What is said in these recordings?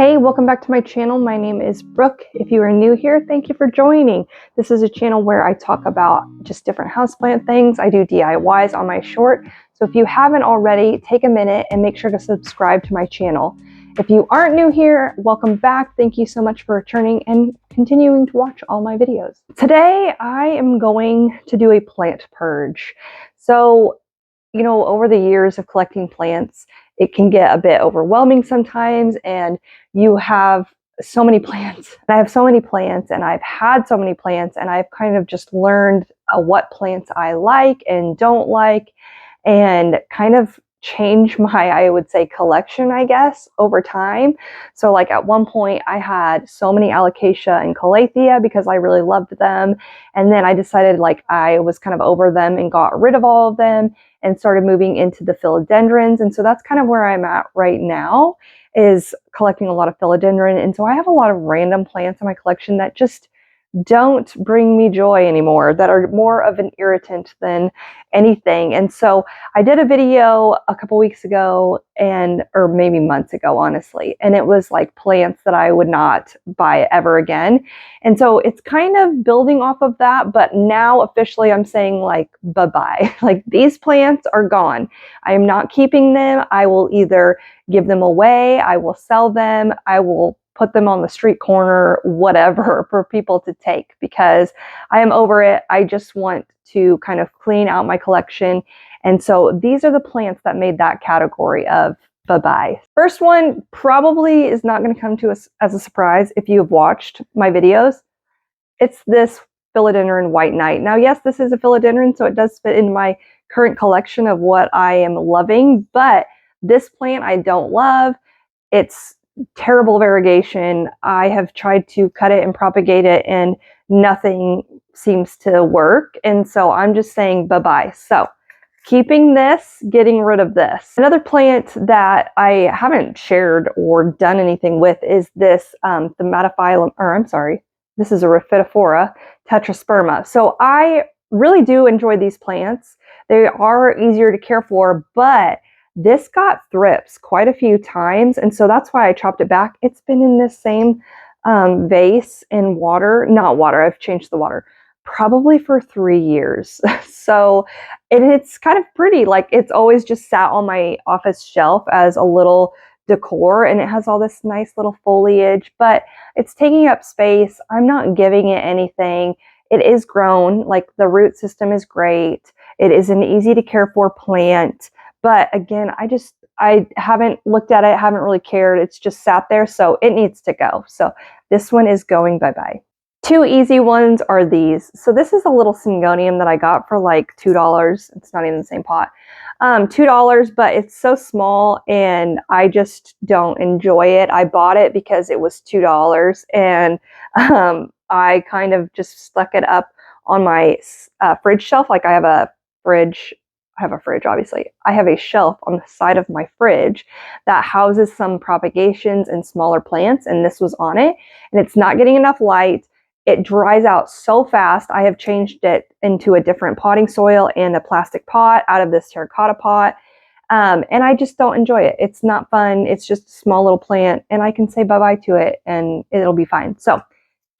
Hey, welcome back to my channel. My name is Brooke. If you are new here, thank you for joining. This is a channel where I talk about just different houseplant things. I do DIYs on my short. So if you haven't already, take a minute and make sure to subscribe to my channel. If you aren't new here, welcome back. Thank you so much for returning and continuing to watch all my videos. Today, I am going to do a plant purge. So, over the years of collecting plants, it can get a bit overwhelming sometimes, and you have so many plants. I have so many plants, and I've had so many plants, and I've kind of just learned what plants I like and don't like, and kind of change my, I would say, collection, I guess, over time. So like at one point I had so many alocasia and calathea because I really loved them. And then I decided like I was kind of over them and got rid of all of them and started moving into the philodendrons. And so that's kind of where I'm at right now, is collecting a lot of philodendron. And so I have a lot of random plants in my collection that just don't bring me joy anymore, that are more of an irritant than anything. And so I did a video a couple weeks ago, or maybe months ago, honestly, and it was like plants that I would not buy ever again. And so it's kind of building off of that, but now officially I'm saying like bye-bye. Like these plants are gone. I am not keeping them. I will either give them away, I will sell them, I will put them on the street corner, whatever, for people to take, because I am over it. I just want to kind of clean out my collection. And so these are the plants that made that category of bye-bye. First one probably is not going to come to us as a surprise if you have watched my videos. It's this philodendron white knight. Now, yes, this is a philodendron, so it does fit in my current collection of what I am loving, but this plant I don't love. It's terrible variegation. I have tried to cut it and propagate it and nothing seems to work. And so I'm just saying bye-bye. So keeping this, getting rid of this. Another plant that I haven't shared or done anything with is this this is a Rhaphidophora tetrasperma. So I really do enjoy these plants. They are easier to care for, but this got thrips quite a few times, and so that's why I chopped it back. It's been in this same vase in water, not water, I've changed the water, probably for 3 years. So it's kind of pretty, like it's always just sat on my office shelf as a little decor, and it has all this nice little foliage, but it's taking up space. I'm not giving it anything. It is grown, like the root system is great. It is an easy to care for plant. But again, I haven't looked at it, haven't really cared. It's just sat there, so it needs to go. So this one is going bye-bye. Two easy ones are these. So this is a little syngonium that I got for like $2. It's not even the same pot. $2, but it's so small and I just don't enjoy it. I bought it because it was $2 and I kind of just stuck it up on my fridge shelf. Like I have a fridge, obviously. I have a shelf on the side of my fridge that houses some propagations and smaller plants, and this was on it, and it's not getting enough light. It dries out so fast. I have changed it into a different potting soil and a plastic pot out of this terracotta pot, and I just don't enjoy it. It's not fun. It's just a small little plant, and I can say bye-bye to it, and it'll be fine. So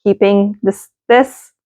keeping this,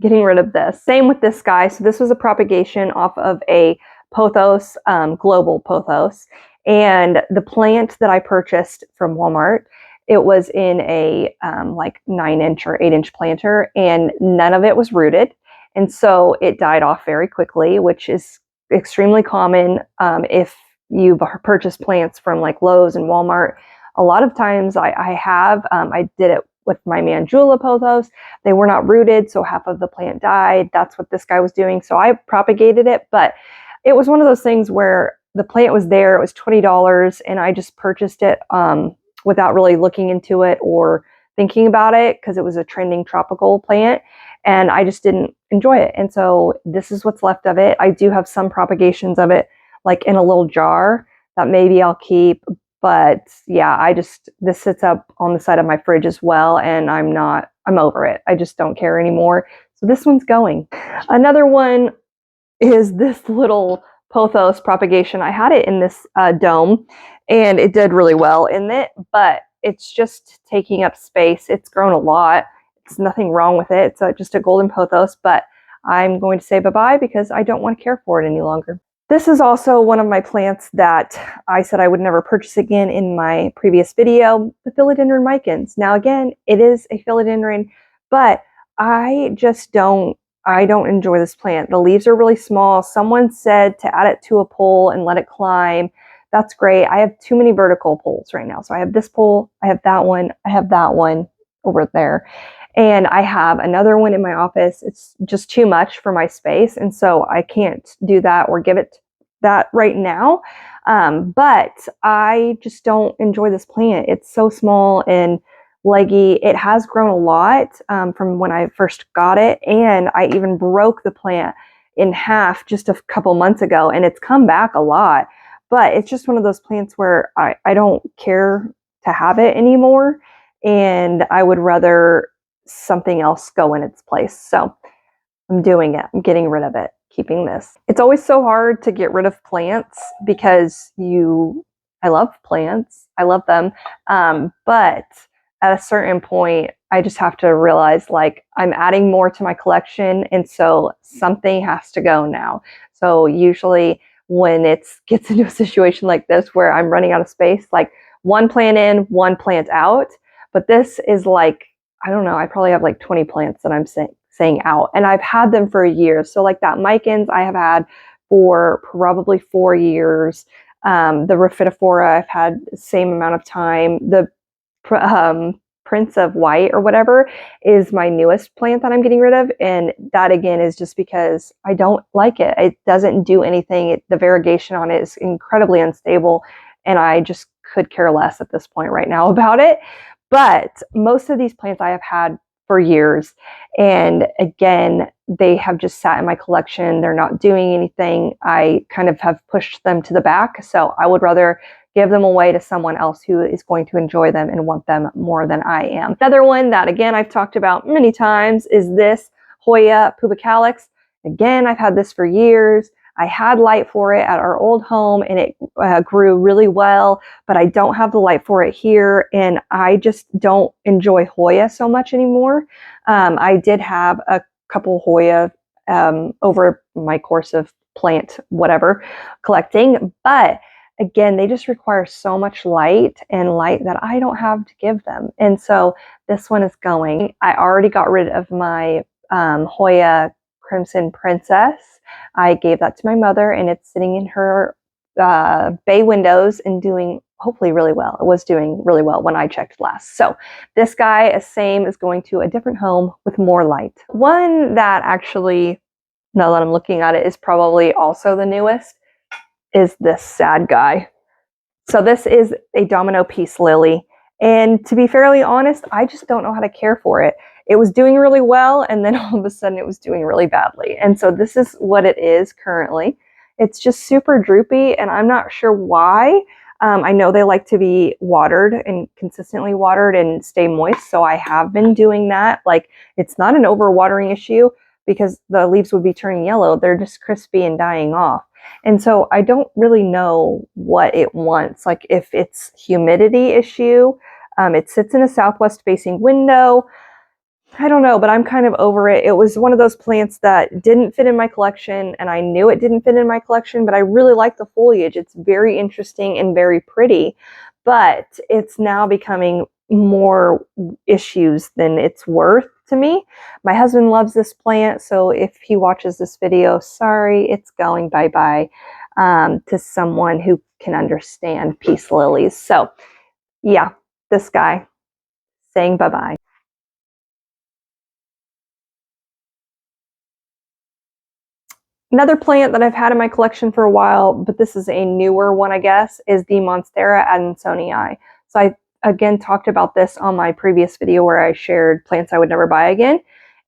getting rid of this. Same with this guy. So this was a propagation off of a pothos, global pothos, and the plant that I purchased from Walmart, it was in a like 9-inch or 8-inch planter, and none of it was rooted, and so it died off very quickly, which is extremely common if you've purchased plants from like Lowe's and Walmart. A lot of times I did it with my Mandula pothos. They were not rooted, so half of the plant died. That's what this guy was doing, so I propagated it, but it was one of those things where the plant was there, it was $20, and I just purchased it without really looking into it or thinking about it because it was a trending tropical plant, and I just didn't enjoy it. And so this is what's left of it. I do have some propagations of it like in a little jar that maybe I'll keep, but yeah, this sits up on the side of my fridge as well, and I'm over it. I just don't care anymore. So this one's going. Another one is this little pothos propagation. I had it in this dome and it did really well in it, but it's just taking up space. It's grown a lot. It's nothing wrong with it. It's just a golden pothos, but I'm going to say bye-bye because I don't want to care for it any longer. This is also one of my plants that I said I would never purchase again in my previous video, the philodendron micans. Now again, it is a philodendron, but I don't enjoy this plant. The leaves are really small. Someone said to add it to a pole and let it climb. That's great. I have too many vertical poles right now. So I have this pole, I have that one over there. And I have another one in my office. It's just too much for my space. And so I can't do that or give it that right now. But I just don't enjoy this plant. It's so small and leggy. It has grown a lot from when I first got it. And I even broke the plant in half just a couple months ago. And it's come back a lot. But it's just one of those plants where I don't care to have it anymore. And I would rather something else go in its place. So I'm doing it. I'm getting rid of it, keeping this. It's always so hard to get rid of plants because I love plants. I love them. But at a certain point, I just have to realize like I'm adding more to my collection. And so something has to go now. So usually when it gets into a situation like this where I'm running out of space, like one plant in, one plant out. But this is like, I don't know, I probably have like 20 plants that I'm saying out. And I've had them for years. So like that micans I have had for probably 4 years. The Rhaphidophora I've had the same amount of time. The Prince of White or whatever is my newest plant that I'm getting rid of. And that again is just because I don't like it. It doesn't do anything. The variegation on it is incredibly unstable. And I just could care less at this point right now about it. But most of these plants I have had for years. And again, they have just sat in my collection. They're not doing anything. I kind of have pushed them to the back. So I would rather give them away to someone else who is going to enjoy them and want them more than I am. Another one that, again, I've talked about many times is this Hoya pubicalis. Again, I've had this for years. I had light for it at our old home and it grew really well, but I don't have the light for it here and I just don't enjoy Hoya so much anymore. I did have a couple Hoya over my course of plant whatever collecting, but again, they just require so much light and light that I don't have to give them. And so this one is going. I already got rid of my Hoya Crimson Princess. I gave that to my mother and it's sitting in her bay windows and doing hopefully really well. It was doing really well when I checked last. So this guy, same, is going to a different home with more light. One that actually, now that I'm looking at it, is probably also the newest is this sad guy. So this is a domino peace lily. And to be fairly honest, I just don't know how to care for it. It was doing really well, and then all of a sudden it was doing really badly. And so this is what it is currently. It's just super droopy, and I'm not sure why. I know they like to be watered and consistently watered and stay moist, so I have been doing that. Like, it's not an overwatering issue because the leaves would be turning yellow. They're just crispy and dying off. And so I don't really know what it wants. Like if it's humidity issue, it sits in a southwest facing window. I don't know, but I'm kind of over it. It was one of those plants that didn't fit in my collection, and I knew it didn't fit in my collection, but I really like the foliage. It's very interesting and very pretty, but it's now becoming more issues than it's worth to me. My husband loves this plant, so if he watches this video, sorry, it's going bye-bye to someone who can understand peace lilies. So yeah, this guy saying bye-bye. Another plant that I've had in my collection for a while, but this is a newer one, I guess, is the Monstera adansonii. So I, again, talked about this on my previous video where I shared plants I would never buy again.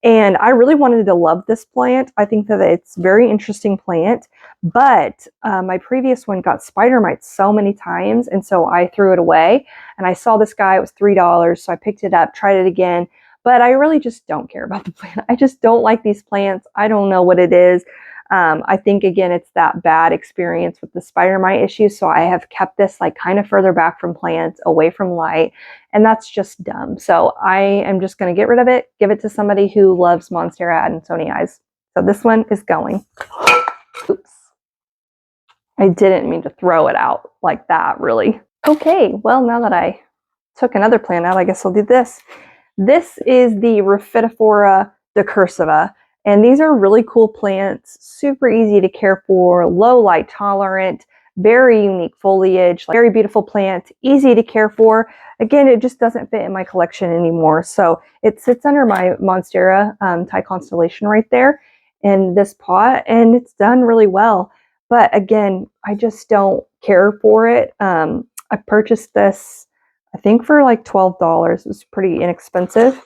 And I really wanted to love this plant. I think that it's a very interesting plant, but my previous one got spider mites so many times, and so I threw it away. And I saw this guy, it was $3, so I picked it up, tried it again, but I really just don't care about the plant. I just don't like these plants. I don't know what it is. I think, again, it's that bad experience with the spider mite issue. So I have kept this like kind of further back from plants, away from light, and that's just dumb. So I am just going to get rid of it, give it to somebody who loves Monstera adansonii. So this one is going. Oops. I didn't mean to throw it out like that, really. Okay, well, now that I took another plant out, I guess I'll do this. This is the Rhaphidophora decursiva, and these are really cool plants, super easy to care for, low light tolerant, very unique foliage, very beautiful plant, easy to care for. Again, it just doesn't fit in my collection anymore, so it sits under my Monstera Thai constellation right there in this pot, and it's done really well. But again, I just don't care for it. I purchased this, I think, for like $12. It was pretty inexpensive,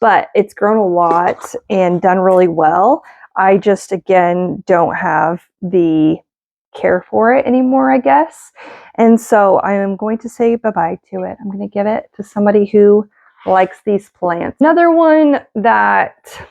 but it's grown a lot and done really well. I just, again, don't have the care for it anymore, I guess. And so I am going to say bye-bye to it. I'm going to give it to somebody who likes these plants. Another one that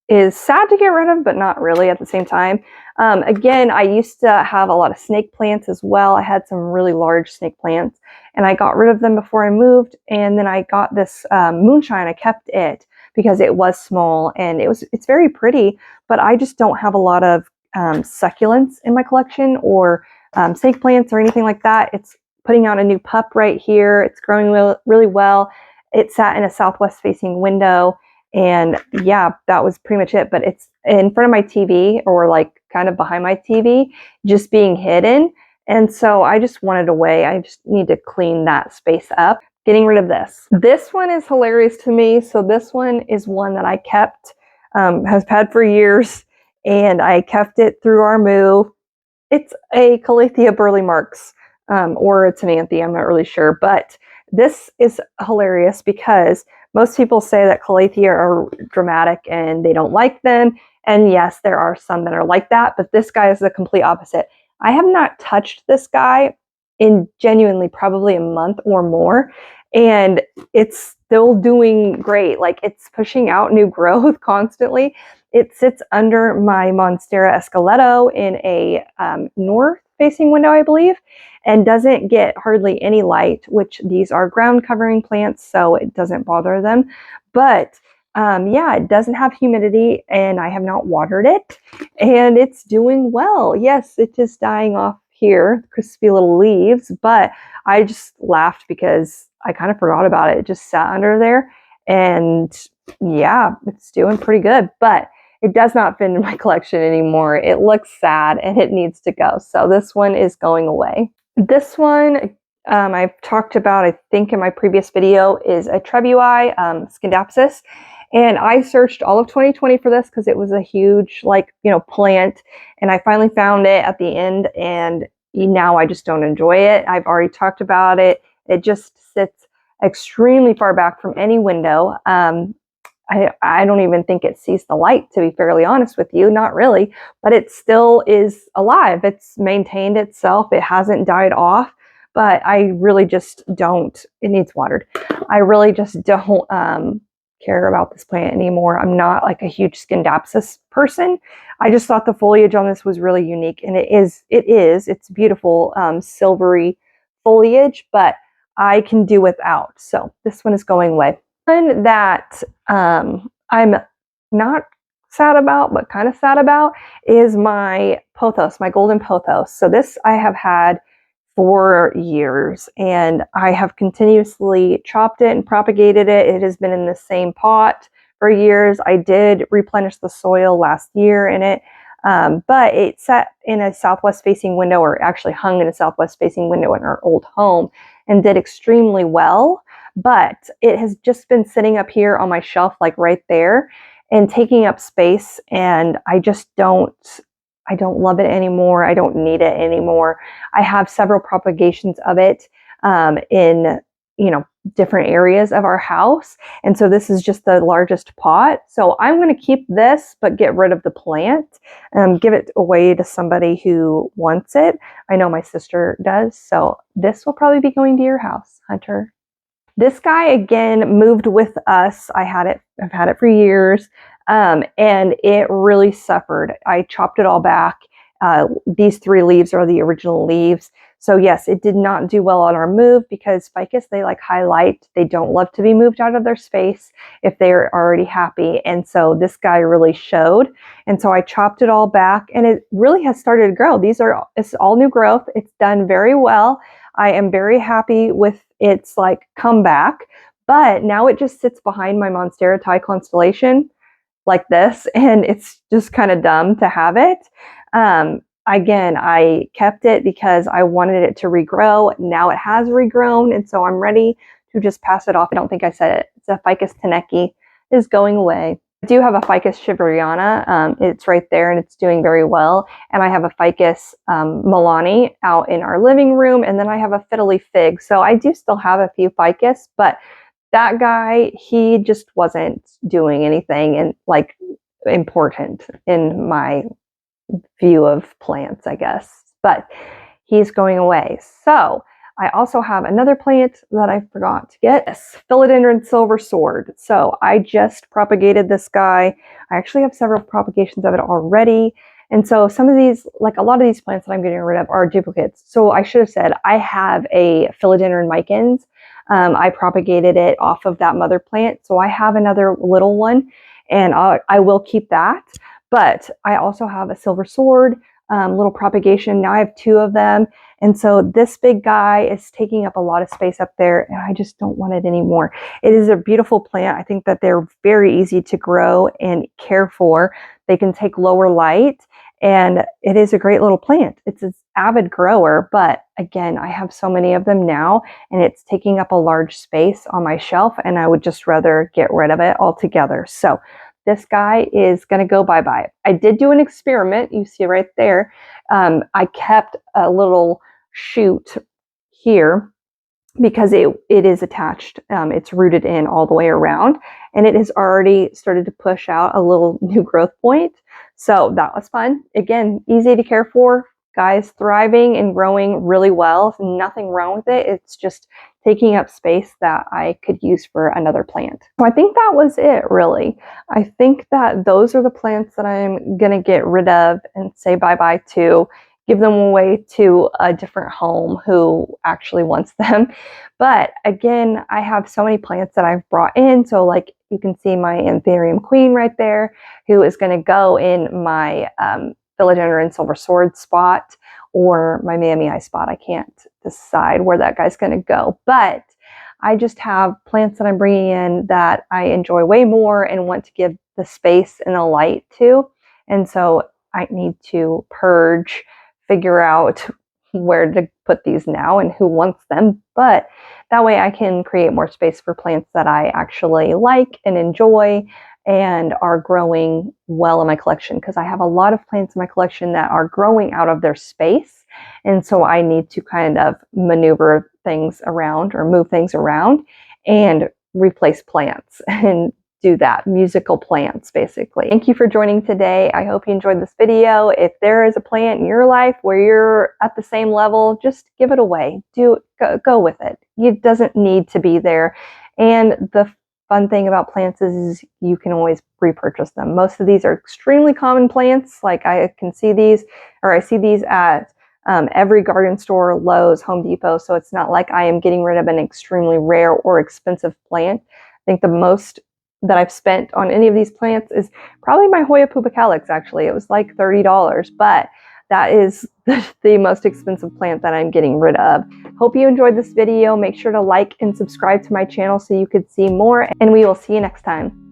is sad to get rid of, but not really at the same time. Again, I used to have a lot of snake plants as well. I had some really large snake plants, and I got rid of them before I moved. And then I got this moonshine. I kept it because it was small and it's very pretty, but I just don't have a lot of succulents in my collection, or snake plants or anything like that. It's putting out a new pup right here. It's growing really well. It sat in a southwest facing window. And yeah, that was pretty much it. But it's in front of my TV, or like kind of behind my TV, just being hidden. And so I just want it away. I just need to clean that space up. Getting rid of this. This one is hilarious to me. So this one is one that I kept, has had for years, and I kept it through our move. It's a Calathea burley marks, or it's an anthe, I'm not really sure. But this is hilarious because most people say that Calathea are dramatic and they don't like them. And yes, there are some that are like that, but this guy is the complete opposite. I have not touched this guy in genuinely probably a month or more, and it's still doing great. Like, it's pushing out new growth constantly. It sits under my Monstera esqueleto in a north-facing window, I believe, and doesn't get hardly any light, which these are ground covering plants, so it doesn't bother them. But yeah, it doesn't have humidity, and I have not watered it, and it's doing well. Yes, it is dying off here, crispy little leaves, but I just laughed because I kind of forgot about it. It just sat under there, and yeah, it's doing pretty good, but it does not fit in my collection anymore. It looks sad and it needs to go. So this one is going away. This one I've talked about, I think, in my previous video, is a Trebui scindapsus. And I searched all of 2020 for this because it was a huge, plant. And I finally found it at the end, and now I just don't enjoy it. I've already talked about it. It just sits extremely far back from any window. I don't even think it sees the light, to be fairly honest with you. Not really, but it still is alive. It's maintained itself. It hasn't died off, but I really just don't, it needs watered. I really just don't care about this plant anymore. I'm not like a huge scindapsus person. I just thought the foliage on this was really unique, and it's beautiful silvery foliage, but I can do without. So this one is going away. One that I'm not sad about, but kind of sad about, is my pothos, my golden pothos. So this I have had for years, and I have continuously chopped it and propagated it. It has been in the same pot for years. I did replenish the soil last year in it, but it sat in a southwest facing window, or actually hung in a southwest facing window in our old home, and did extremely well. But it has just been sitting up here on my shelf, like right there, and taking up space, and I don't love it anymore. I don't need it anymore. I have several propagations of it in, different areas of our house. And so this is just the largest pot. So I'm going to keep this, but get rid of the plant, give it away to somebody who wants it. I know my sister does. So this will probably be going to your house, Hunter. This guy, again, moved with us. I've had it for years. and it really suffered. I chopped it all back. These 3 leaves are the original leaves. So yes, it did not do well on our move because ficus, they like high light. They don't love to be moved out of their space if they're already happy. And so this guy really showed. And so I chopped it all back and it really has started to grow. It's all new growth. It's done very well. I am very happy with its like comeback, but now it just sits behind my Monstera constellation like this, and it's just kind of dumb to have it. Again, I kept it because I wanted it to regrow. Now it has regrown, and so I'm ready to just pass it off. I don't think I said it. It's a Ficus teneki is going away. I do have a Ficus shiveriana. It's right there, and it's doing very well. And I have a Ficus milani out in our living room, and then I have a fiddly fig. So I do still have a few Ficus, but that guy, he just wasn't doing anything and like important in my view of plants, I guess, but he's going away. So I also have another plant that I forgot to get, Philodendron Silver Sword. So I just propagated this guy. I actually have several propagations of it already. And so some of these, like a lot of these plants that I'm getting rid of are duplicates. So I should have said I have a Philodendron micans. I propagated it off of that mother plant. So I have another little one and I will keep that. But I also have a silver sword, little propagation. Now I have 2 of them. And so this big guy is taking up a lot of space up there and I just don't want it anymore. It is a beautiful plant. I think that they're very easy to grow and care for. They can take lower light and it is a great little plant. It's an avid grower, but again, I have so many of them now and it's taking up a large space on my shelf and I would just rather get rid of it altogether. So this guy is going to go bye-bye. I did do an experiment. You see right there. I kept a little shoot here because it is attached. It's rooted in all the way around and it has already started to push out a little new growth point. So that was fun. Again, easy to care for. Guy's thriving and growing really well. There's nothing wrong with it. It's just taking up space that I could use for another plant. So I think that was it, really. I think that those are the plants that I'm going to get rid of and say bye-bye to, give them away to a different home who actually wants them. But again, I have so many plants that I've brought in. So like you can see my Anthurium Queen right there, who is going to go in my Philodendron Silver Sword spot or my Mammy Eye spot. I can't decide where that guy's going to go, but I just have plants that I'm bringing in that I enjoy way more and want to give the space and the light to. And so I need to purge, figure out where to put these now and who wants them. But that way I can create more space for plants that I actually like and enjoy and are growing well in my collection, because I have a lot of plants in my collection that are growing out of their space. And so I need to kind of maneuver things around or move things around and replace plants and do that, musical plants basically. Thank you for joining today. I hope you enjoyed this video. If there is a plant in your life where you're at the same level, just give it away. Go with it. It doesn't need to be there. And the fun thing about plants is you can always repurchase them. Most of these are extremely common plants. Like I see these at every garden store, Lowe's, Home Depot. So it's not like I am getting rid of an extremely rare or expensive plant. I think the most that I've spent on any of these plants is probably my Hoya pubicalix. Actually, it was like $30, but that is the most expensive plant that I'm getting rid of. Hope you enjoyed this video. Make sure to like and subscribe to my channel so you could see more, and we will see you next time.